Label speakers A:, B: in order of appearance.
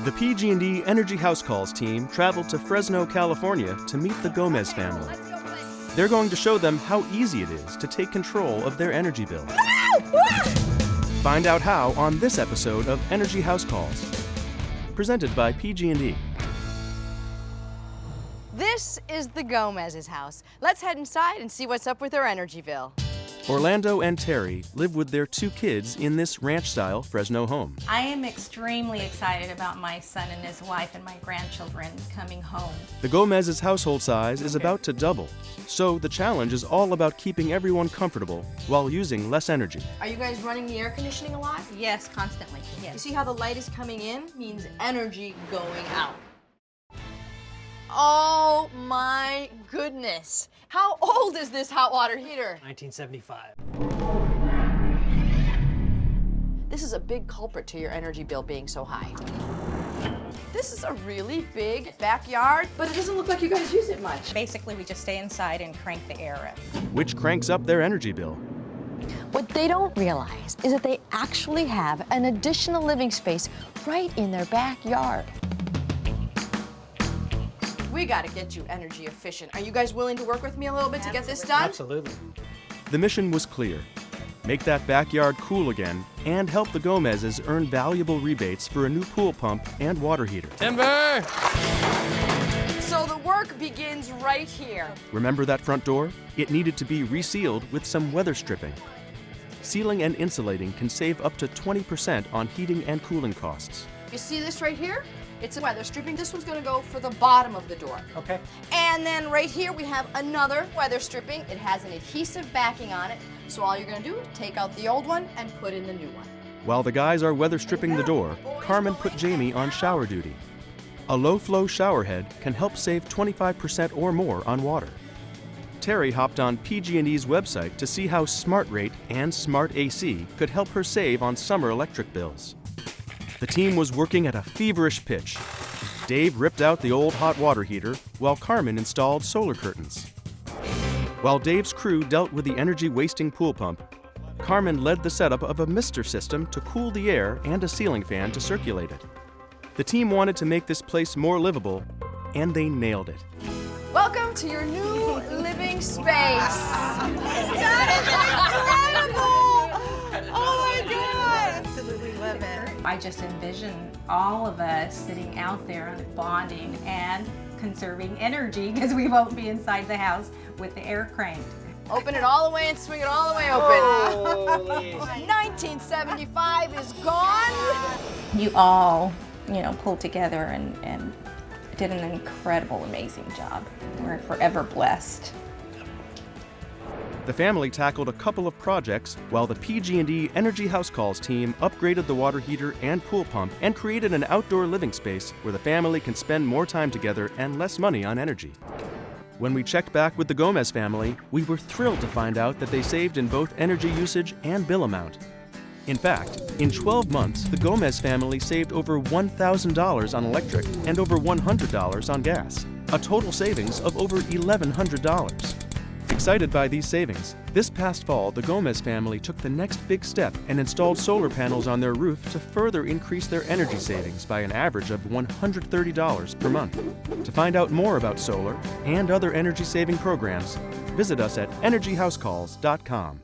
A: The PG&E Energy House Calls team traveled to Fresno, California to meet the Gomez family. They're going to show them how easy it is to take control of their energy bill. Find out how on this episode of Energy House Calls, presented by PG&E.
B: This is the Gomez's house. Let's head inside and see what's up with their energy bill.
A: Orlando and Terry live with their 2 kids in this ranch-style Fresno home.
C: I am extremely excited about my son and his wife and my grandchildren coming home.
A: The Gomez's household size is about to double, so the challenge is all about keeping everyone comfortable while using less energy.
B: Are you guys running the air conditioning a lot?
C: Yes, constantly,
B: You
C: yes.
B: see how the light is coming in? Means energy going out. Oh my goodness. How old is this hot water heater?
D: 1975.
B: This is a big culprit to your energy bill being so high. This is a really big backyard, but it doesn't look like you guys use it much.
C: Basically, we just stay inside and crank the air up.
A: Which cranks up their energy bill.
B: What they don't realize is that they actually have an additional living space right in their backyard. We gotta get you energy efficient. Are you guys willing to work with me a little bit to get this done?
D: Absolutely.
A: The mission was clear. Make that backyard cool again and help the Gomez's earn valuable rebates for a new pool pump and water heater.
D: Timber!
B: So the work begins right here.
A: Remember that front door? It needed to be resealed with some weather stripping. Sealing and insulating can save up to 20% on heating and cooling costs.
B: You see this right here? It's a weather stripping. This one's gonna go for the bottom of the door.
D: Okay.
B: And then right here we have another weather stripping. It has an adhesive backing on it. So all you're gonna do is take out the old one and put in the new one.
A: While the guys are weather stripping the door, Carmen put Jamie on shower duty. A low-flow shower head can help save 25% or more on water. Terry hopped on PG&E's website to see how Smart Rate and Smart AC could help her save on summer electric bills. The team was working at a feverish pitch. Dave ripped out the old hot water heater while Carmen installed solar curtains. While Dave's crew dealt with the energy-wasting pool pump, Carmen led the setup of a mister system to cool the air and a ceiling fan to circulate it. The team wanted to make this place more livable, and they nailed it.
B: Welcome to your new living space. That is incredible! Oh my God!
C: Absolutely love it. I just envision all of us sitting out there bonding and conserving energy because we won't be inside the house with the air cranked.
B: Open it all the way and swing it all the way open.
D: Holy.
B: 1975 is gone.
C: You all, pulled together and did an incredible, amazing job. We're forever blessed.
A: The family tackled a couple of projects while the PG&E Energy House Calls team upgraded the water heater and pool pump and created an outdoor living space where the family can spend more time together and less money on energy. When we checked back with the Gomez family, we were thrilled to find out that they saved in both energy usage and bill amount. In fact, in 12 months, the Gomez family saved over $1,000 on electric and over $100 on gas, a total savings of over $1,100. Excited by these savings, this past fall, the Gomez family took the next big step and installed solar panels on their roof to further increase their energy savings by an average of $130 per month. To find out more about solar and other energy-saving programs, visit us at energyhousecalls.com.